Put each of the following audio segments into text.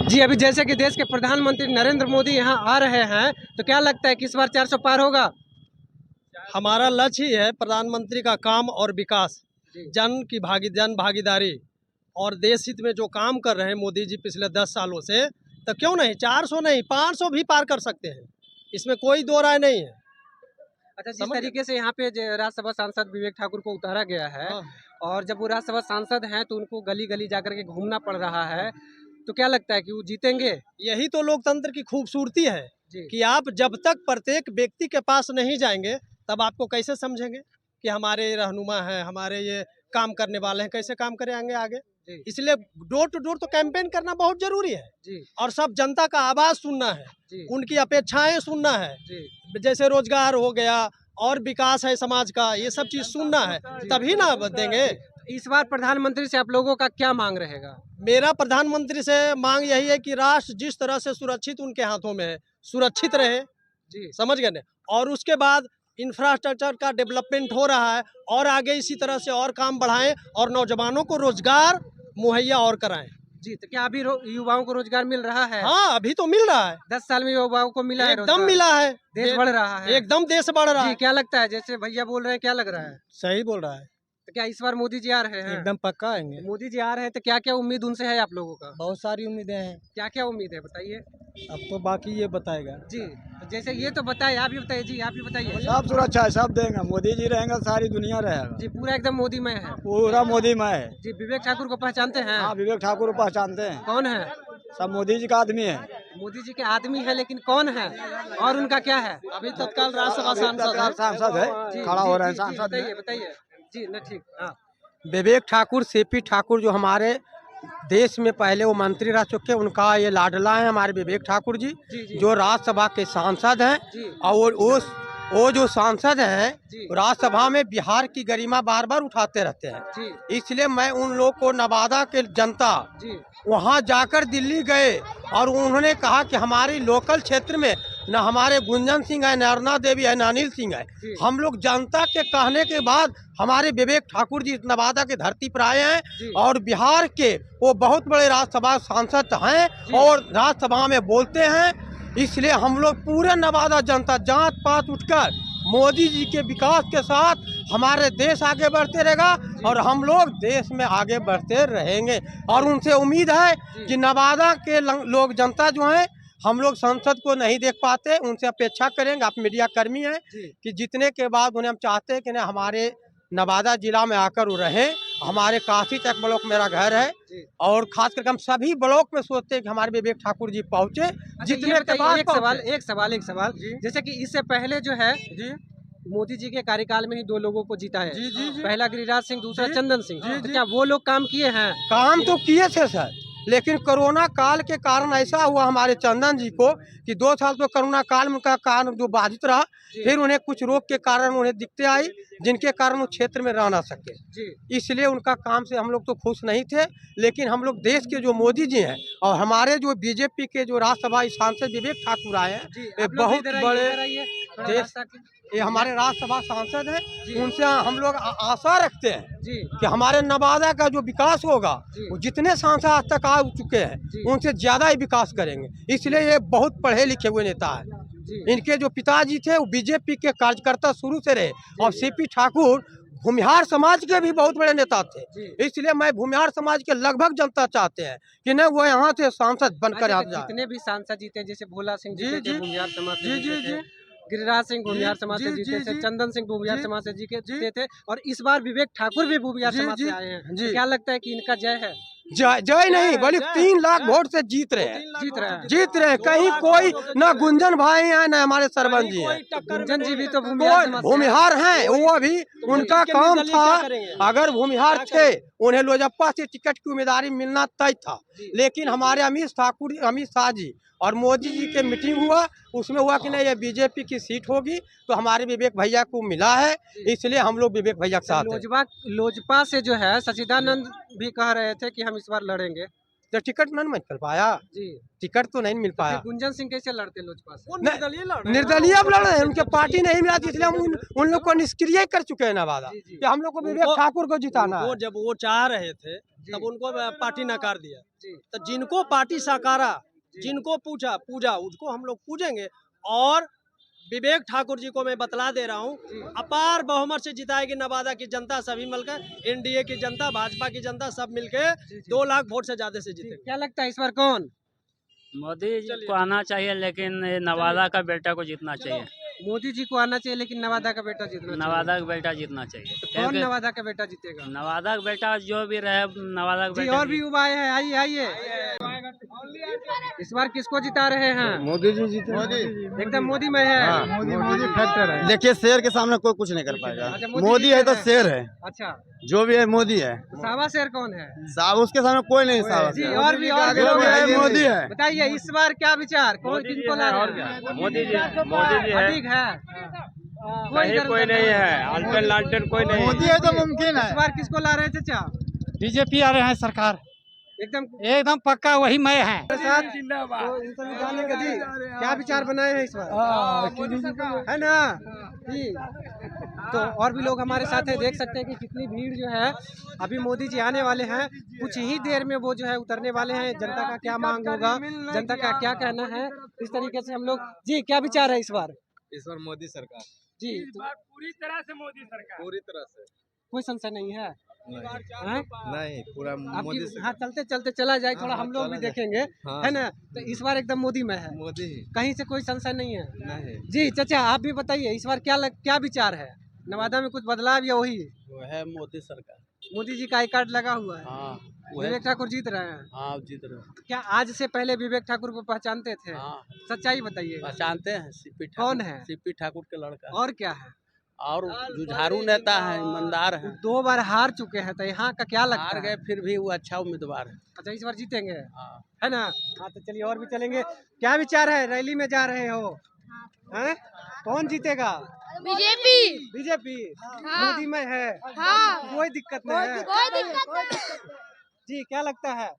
जी, अभी जैसे कि देश के प्रधानमंत्री नरेंद्र मोदी यहाँ आ रहे हैं, तो क्या लगता है कि इस बार 400 पार होगा? हमारा लक्ष्य ही है प्रधानमंत्री का काम और विकास, जन भागीदारी और देश हित में जो काम कर रहे हैं मोदी जी पिछले 10 सालों से, तो क्यों नहीं 400 नहीं 500 भी पार कर सकते हैं, इसमें कोई दो राय नहीं है। अच्छा, जिस तरीके से यहाँ पे राज्यसभा सांसद विवेक ठाकुर को उतारा गया है और जब वो राज्यसभा सांसद हैं तो उनको गली गली जाकर के घूमना पड़ रहा है, तो क्या लगता है कि वो जीतेंगे? यही तो लोकतंत्र की खूबसूरती है कि आप जब तक प्रत्येक व्यक्ति के पास नहीं जाएंगे तब आपको कैसे समझेंगे कि हमारे रहनुमा है, हमारे ये काम करने वाले हैं, कैसे काम करेंगे आगे। इसलिए डोर टू डोर तो कैंपेन करना बहुत जरूरी है और सब जनता का आवाज सुनना है, उनकी अपेक्षाएं सुनना है, जैसे रोजगार हो गया और विकास है समाज का, ये सब चीज सुनना है, तभी ना देंगे। इस बार प्रधानमंत्री से आप लोगों का क्या मांग रहेगा? मेरा प्रधानमंत्री से मांग यही है कि राष्ट्र जिस तरह से सुरक्षित उनके हाथों में है, सुरक्षित रहे समझ गए। और उसके बाद इंफ्रास्ट्रक्चर का डेवलपमेंट हो रहा है और आगे इसी तरह से और काम बढ़ाएं और नौजवानों को रोजगार मुहैया और कराएं। तो क्या अभी युवाओं को रोजगार मिल रहा है? हाँ, अभी तो मिल रहा है। 10 साल में युवाओं को मिला है? एकदम मिला है। देश बढ़ रहा है, एकदम देश बढ़ रहा है। क्या लगता है, जैसे भैया बोल रहे हैं, क्या लग रहा है? सही बोल रहा है। तो क्या इस बार मोदी जी आ रहे हैं? एकदम पक्का आएंगे। मोदी जी आ रहे हैं तो क्या क्या उम्मीद उनसे है आप लोगों का? बहुत सारी उम्मीदें हैं। क्या क्या उम्मीद है बताइए। अब तो बाकी ये बताएगा जी, तो जैसे ये तो बताइए, आप ही बताइए जी, आप ही बताइए। सब सुरक्षा है, सब देंगे, मोदी जी रहेंगे सारी दुनिया रहेगा जी, पूरा एकदम मोदी में है, पूरा मोदी में है जी। विवेक ठाकुर को पहचानते हैं? हाँ, विवेक ठाकुर को पहचानते हैं। कौन है? सब मोदी जी का आदमी है। मोदी जी के आदमी है, लेकिन कौन है और उनका क्या है? अभी तत्काल राज्यसभा सांसद है, खड़ा हो रहे हैं सांसद। बताइए जी। न ठीक, हाँ। विवेक ठाकुर, सीपी ठाकुर जो हमारे देश में पहले वो मंत्री रह चुके, उनका ये लाडला है हमारे विवेक ठाकुर जी, जो राज्यसभा के सांसद हैं। और वो जो सांसद हैं राज्यसभा में बिहार की गरिमा बार बार उठाते रहते हैं। इसलिए मैं उन लोग को, नवादा के जनता वहां जाकर दिल्ली गए और उन्होंने कहा कि हमारी लोकल क्षेत्र में न हमारे गुंजन सिंह है, न अरुणा देवी है, न अनिल सिंह है। हम लोग जनता के कहने के बाद हमारे विवेक ठाकुर जी नवादा की धरती पर आए हैं और बिहार के वो बहुत बड़े राज्यसभा सांसद हैं और राज्यसभा में बोलते हैं। इसलिए हम लोग पूरे नवादा जनता जात पात उठकर मोदी जी के विकास के साथ हमारे देश आगे बढ़ते रहेगा और हम लोग देश में आगे बढ़ते रहेंगे। और उनसे उम्मीद है कि नवादा के लोग, जनता जो हैं, हम लोग संसद को नहीं देख पाते, उनसे अपेक्षा करेंगे, आप मीडिया कर्मी हैं, कि जीतने के बाद उन्हें हम चाहते हैं कि ना हमारे नवादा जिला में आकर वो रहें। हमारे काशी तक ब्लॉक मेरा घर है और खास करके हम सभी ब्लॉक में सोचते हैं कि हमारे विवेक ठाकुर जी पहुँचे। जितने के बाद एक सवाल जैसे कि इससे पहले जो है मोदी जी के कार्यकाल में ही 2 लोगों को जीता है। पहला गिरिराज सिंह, दूसरा चंदन सिंह। तो क्या वो लोग काम किए हैं? काम तो किए थे सर, लेकिन कोरोना काल के कारण ऐसा हुआ हमारे चंदन जी को कि 2 साल तो कोरोना काल में का कारण जो बाधित रहा, फिर उन्हें कुछ रोग के कारण उन्हें दिक्कतें आई, जिनके कारण वो क्षेत्र में रह ना सके। इसलिए उनका काम से हम लोग तो खुश नहीं थे। लेकिन हम लोग देश के जो मोदी जी हैं और हमारे जो बीजेपी के जो राज्यसभा सांसद विवेक ठाकुर आए हैं, ये बहुत बड़े देश, ये हमारे राज्यसभा सांसद हैं, उनसे हम लोग आशा रखते हैं कि हमारे नवादा का जो विकास होगा वो जितने सांसद आज तक आ चुके हैं उनसे ज्यादा ही विकास करेंगे। इसलिए ये बहुत पढ़े लिखे हुए नेता है। इनके जो पिताजी थे वो बीजेपी के कार्यकर्ता शुरू से रहे और सीपी ठाकुर भूमिहार समाज के भी बहुत बड़े नेता थे। इसलिए मैं भूमिहार समाज के लगभग जनता चाहते हैं कि न वो यहाँ से सांसद बनकर आ जाए। जितने भी सांसद जीते, जैसे भोला सिंह जीते भूमिहार समाज से, गिरिराज सिंह भूमिहार समाज से जीते थे, चंदन सिंह भूमिहार समाज से जीते थे और इस बार विवेक ठाकुर भी भूमिहार समाज से आए हैं। क्या लगता है कि इनका जय है? जय नहीं, बल्कि 3 लाख वोट से जीत रहे हैं। कहीं कोई न गुंजन भाई हैं न हमारे सरपंच जी हैं। गुंजन जी भी तो भूमिहार हैं, वो भी उनका काम था। अगर भूमिहार थे उन्हें लोजप्पा से टिकट की उम्मीदवारी मिलना तय था, लेकिन हमारे अमित शाह जी और मोदी जी के मीटिंग हुआ, उसमें हुआ कि नहीं ये बीजेपी की सीट होगी, तो हमारे विवेक भैया को मिला है। इसलिए हम लोग विवेक भैया के साथ। लोजपा से जो है सचिदानंद भी कह रहे थे कि हम इस बार लड़ेंगे, तो टिकट नहीं मिल पाया टिकट तो नहीं मिल पाया। गुंजन सिंह कैसे लड़ते लोजपा से? निर्दलीय लड़ रहे हैं, उनके पार्टी नहीं मिला, इसलिए हम उन लोग को निष्क्रिय कर चुके हैं नवादा कि हम लोग को विवेक ठाकुर को जिताना है। जब वो चाह रहे थे तब उनको पार्टी नकार दिया। तो जिनको पार्टी साकारा, जिनको पूजा उसको हम लोग पूजेंगे। और विवेक ठाकुर जी को मैं बतला दे रहा हूँ, अपार बहुमत से जिताएगी नवादा की जनता, सभी मिलकर, एनडीए की जनता, भाजपा की जनता सब मिलके 2 लाख वोट से ज्यादा से जीतेंगे। क्या लगता है इस बार कौन? मोदी जी को आना चाहिए, लेकिन नवादा का बेटा को जीतना चाहिए। मोदी जी को आना चाहिए लेकिन नवादा का बेटा जीतना चाहिए। नवादा का बेटा जीतना चाहिए। तो कौन नवादा का बेटा जीतेगा? नवादा का बेटा जो भी रहे, नवादा का जी बेटा। और भी युवा है, आइए आइए। इस बार किसको जिता रहे हैं? मोदी जी जीते। एकदम मोदी में है। मोदी फैक्टर है। देखिए शेर के सामने कोई कुछ नहीं कर पाएगा। अच्छा, मोदी है तो शेर है। अच्छा, जो भी है मोदी है। सावा शेर कौन है? साहब उसके सामने कोई नहीं सावा जी शेर। और भी जो भी है मोदी है। बताइए इस बार क्या विचार, कौन किसको ला रहे हैं? मोदी जी है। ठीक है, कोई नहीं है, अल्टन लालटेन कोई नहीं। मोदी है तो मुमकिन इस है। बार किसको ला रहे हैं चाचा? बीजेपी आ रहे हैं सरकार, एकदम पक्का वही मैं है। तो इन सभी जानेंगे जी क्या विचार बनाए हैं इस बार, है ना जी। तो और भी लोग हमारे साथ हैं, देख सकते हैं कि कितनी भीड़ जो है। अभी मोदी जी आने वाले हैं, कुछ ही देर में वो जो है उतरने वाले हैं। जनता का क्या मांग होगा, जनता का क्या कहना है, इस तरीके से हम लोग जी क्या विचार है इस बार? इस बार मोदी सरकार जी पूरी तरह से मोदी सरकार। पूरी तरह से कोई संशय नहीं है। हैं? नहीं पूरा आपकी हाँ चलते चलते चला जाए, थोड़ा हम लोग भी देखेंगे, है ना। तो इस बार एकदम मोदी में है, मोदी कहीं से कोई संशय नहीं है। नहीं जी चाचा आप भी बताइए इस बार क्या विचार है? नवादा में कुछ बदलाव या वही वो है मोदी सरकार। मोदी जी का आई कार्ड लगा हुआ है? हाँ विवेक ठाकुर जीत रहे हैं। हाँ जीत रहे। क्या आज से पहले विवेक ठाकुर को पहचानते थे? हाँ सच्चाई बताइए, पहचानते हैं। सीपी कौन है? सीपी ठाकुर के लड़का। और क्या है? और जुझारू नेता है, ईमानदार है। 2 बार हार चुके हैं, तो यहाँ का क्या लगता हार है? गए फिर भी वो अच्छा उम्मीदवार है। अच्छा इस बार जीतेंगे, हाँ। है ना। हाँ तो चलिए और भी चलेंगे। क्या विचार है, रैली में जा रहे हो, हैं? कौन जीतेगा? बीजेपी मोदी में है। कोई दिक्कत नहीं है। जी क्या लगता है?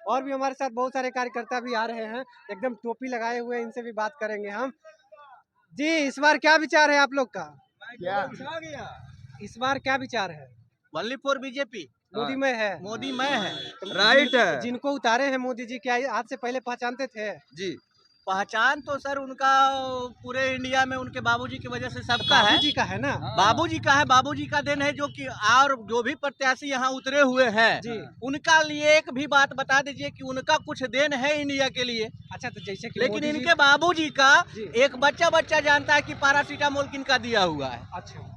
और भी हमारे साथ बहुत सारे कार्यकर्ता भी आ रहे हैं, एकदम टोपी लगाए हुए, इनसे भी बात करेंगे हम। जी इस बार क्या विचार है आप लोग का? इस बार क्या विचार है? Only for BJP. मोदी में है। मोदी में है। राइट है। जिनको उतारे हैं मोदी जी, क्या आज से पहले पहचानते थे? जी पहचान तो सर उनका पूरे इंडिया में उनके बाबूजी की वजह से सबका है। जी का है ना, बाबूजी का है, बाबूजी का देन है। जो कि और जो भी प्रत्याशी यहाँ उतरे हुए हैं जी। उनका लिए एक भी बात बता दीजिए कि उनका कुछ देन है इंडिया के लिए। अच्छा तो जैसे कि लेकिन मोदी जी- इनके बाबूजी का जी। एक बच्चा जानता है कि पैरासीटामोल किनका दिया हुआ है। अच्छा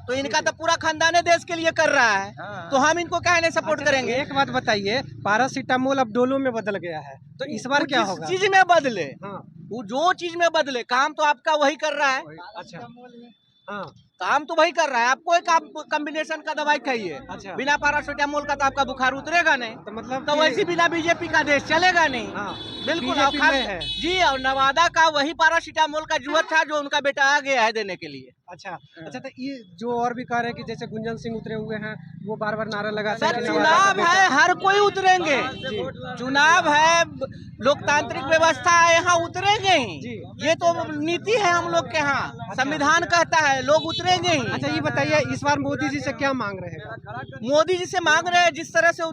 तो इनका तो पूरा खानदान देश के लिए कर रहा है, तो हम इनको कहने सपोर्ट करेंगे। एक बात बताइए, पैरासीटामोल अब डोलो में बदल गया है, तो इस बार क्या होगा? चीज में बदले, हाँ वो जो चीज में बदले, काम तो आपका वही कर रहा है। अच्छा हाँ काम तो वही कर रहा है। आपको एक आप कॉम्बिनेशन का दवाई खाइए, अच्छा बिना पैरासीटामोल का तो आपका बुखार उतरेगा नहीं। तो मतलब तो वैसे बिना बीजेपी का देश चलेगा नहीं। हाँ बिल्कुल BJP और में है। जी। और नवादा का वही पैरासीटामोल का जरूरत था जो उनका बेटा आ गया है देने के लिए। अच्छा अच्छा तो ये जो और भी कह रहे हैं कि जैसे गुंजन सिंह उतरे हुए हैं, वो बार बार नारा लगाते हैं सर कि नवादा का चुनाव है, हर कोई उतरेंगे। चुनाव है, लोकतांत्रिक व्यवस्था है, यहाँ उतरेंगे ही। ये तो नीति है हम लोग के यहाँ, संविधान कहता है लोग उतरेंगे ही। अच्छा ये बताइए इस बार मोदी जी से क्या मांग रहेगा? मोदी जी से मांग रहे हैं जिस तरह से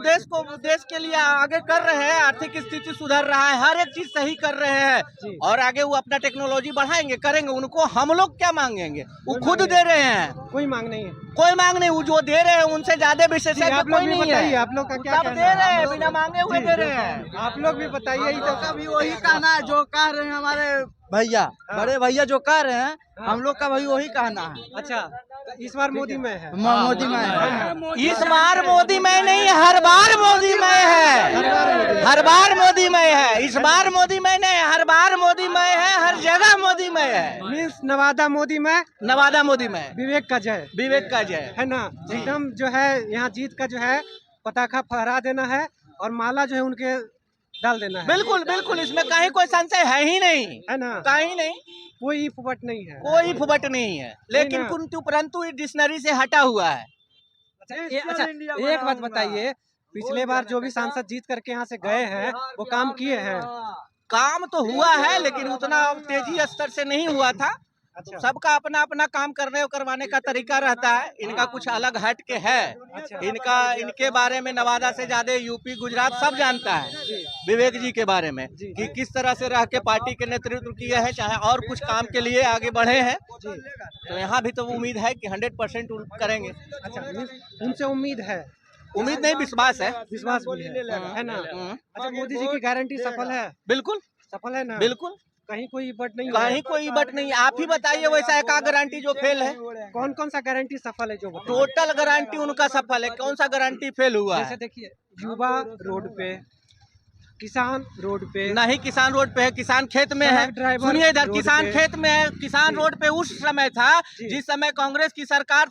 देश के लिए आगे कर रहे हैं, आर्थिक स्थिति सुधर रहा है, हर एक चीज सही कर रहे हैं और आगे वो अपना टेक्नोलॉजी बढ़ाएंगे, करेंगे। उनको हम लोग क्या मांगेंगे, वो खुद दे रहे हैं। कोई मांग नहीं है, कोई मांग नहीं, वो जो दे रहे हैं उनसे ज्यादा विशेषज्ञ आप लोग कोई भी नहीं बताइए, है। आप लोग का क्या सब कहना दे रहे है? हैं, बिना मांगे हुए दे रहे हैं। आप लोग भी बताइए। ही तो भी वही कहना है जो कह रहे हैं हमारे भैया, बड़े भैया जो कह रहे हैं, हम लोग का भाई वही कहना है। अच्छा तो इस बार मोदी में है। मोदी में है। इस बार मोदी में नहीं, हर बार मोदी में है। हर बार मोदी में है। इस बार मोदी में नहीं, हर बार मोदी में है, हर जगह मोदी में है। मीन्स नवादा मोदी में, नवादा मोदी में विवेक का जय, विवेक का जय है ना। एकदम जो है यहाँ जीत का जो है पताखा फहरा देना है और माला जो है उनके डाल देना है। बिल्कुल बिल्कुल, इसमें कहीं कोई संशय है ही नहीं, है ना, कहीं नहीं, कोई फुबट नहीं है, कोई फुबट नहीं है। लेकिन ना। किंतु परंतु डिक्शनरी से हटा हुआ है। अच्छा एक बात बताइए, पिछले बार जो भी सांसद जीत करके यहाँ से गए हैं वो काम किए हैं? काम तो हुआ है लेकिन उतना तेजी स्तर से नहीं हुआ था। अच्छा। सबका अपना अपना काम करने और करवाने का तरीका रहता है, इनका कुछ अलग हट के है। अच्छा। इनके बारे में नवादा से ज्यादा यूपी गुजरात सब जानता है विवेक जी के बारे में कि किस तरह से रह के पार्टी के नेतृत्व किए हैं, चाहे और कुछ काम के लिए आगे बढ़े हैं। तो यहाँ भी तो उम्मीद है कि 100% करेंगे। अच्छा, उनसे उम्मीद है, उम्मीद नहीं, विश्वास है। विश्वास भी है ना। अच्छा, मोदी जी की गारंटी सफल है? बिल्कुल सफल है ना? बिल्कुल, कहीं कोई बट नहीं है? कहीं कोई बट नहीं। आप ही बताइए वैसा एक गारंटी जो फेल है। कौन कौन सा गारंटी सफल है जो बताइए? टोटल गारंटी उनका सफल है, कौन सा गारंटी फेल हुआ जैसे है? देखिए, युवा रोड पे, किसान रोड पे, नहीं, किसान रोड पे है, किसान खेत में है। ट्रक ड्राइवर सुनिए इधर, रोड किसान पे। खेत में है, किसान रोड पे उस समय था जिस समय कांग्रेस की सरकार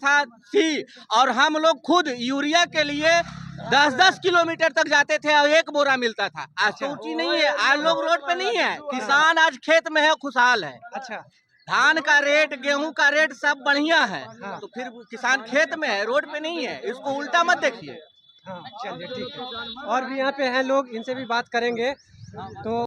थी और हम लोग खुद यूरिया के लिए 10-10 किलोमीटर तक जाते थे और 1 बोरा मिलता था। आज तो ऊँची नहीं है, आज लोग रोड पे नहीं है, किसान आज खेत में है, खुशहाल है। अच्छा, धान का रेट, गेहूं का रेट सब बढ़िया है, तो फिर किसान खेत में है, रोड पे नहीं है। इसको उल्टा मत देखिए। हाँ चलिए ठीक है। और भी यहाँ पे हैं लोग, इनसे भी बात करेंगे। तो